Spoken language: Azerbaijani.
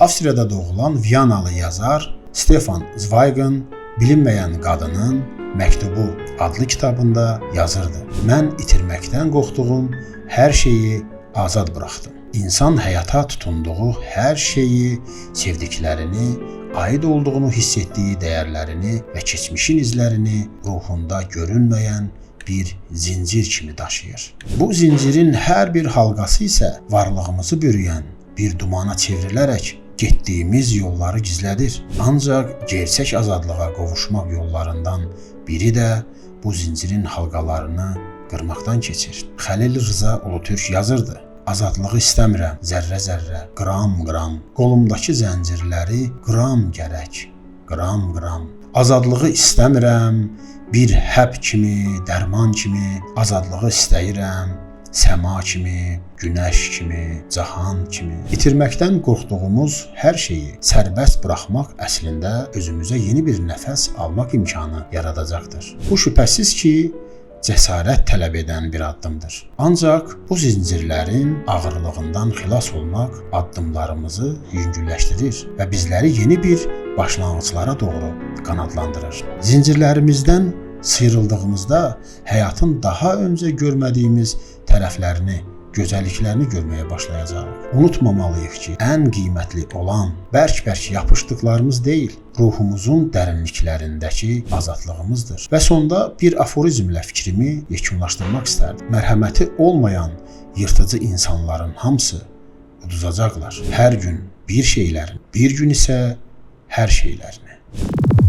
Avstriyada doğulan Viyanalı yazar Stefan Zweig'in Bilinməyən Qadının Məktubu adlı kitabında yazırdı. Mən itirməkdən qorxduğum hər şeyi azad buraxdım. İnsan həyata tutunduğu hər şeyi, sevdiklərini, aid olduğunu hiss etdiyi dəyərlərini və keçmişin izlərini ruhunda görünməyən bir zincir kimi daşıyır. Bu zincirin hər bir halqası isə varlığımızı bürüyən bir dumana çevrilərək getdiyimiz yolları gizlədir. Ancaq gerçək azadlığa qovuşmaq yollarından biri də bu zincirin halqalarını qırmaqdan keçir. Xəlil Rza Ulutürk yazırdı. Azadlığı istəmirəm, zərrə-zərrə, qram-qram. Qolumdakı zəncirləri qram gərək, qram-qram. Azadlığı istəmirəm, bir həb kimi, dərman kimi. Azadlığı istəyirəm, səma kimi, günəş kimi, cahan kimi. İtirməkdən qorxduğumuz hər şeyi sərbəst buraxmaq əslində özümüzə yeni bir nəfəs almaq imkanı yaradacaqdır. Bu şübhəsiz ki, cəsarət tələb edən bir addımdır. Ancaq bu zincirlərin ağırlığından xilas olmaq addımlarımızı yüngülləşdirir və bizləri yeni bir başlanğıclara doğru qanadlandırır. Zincirlərimizdən sıyrıldığımızda həyatın daha öncə görmədiyimiz tərəflərini, gözəlliklərini görməyə başlayacağıq. Unutmamalıyıq ki, ən qiymətli olan bərk-bərk yapışdıqlarımız deyil, ruhumuzun dərinliklərindəki azadlığımızdır. Və sonda bir aforizmlə fikrimi yekunlaşdırmaq istərdim. Mərhəməti olmayan yırtıcı insanların hamısı uduzacaqlar. Hər gün bir şeylərin, bir gün isə hər şeylərini.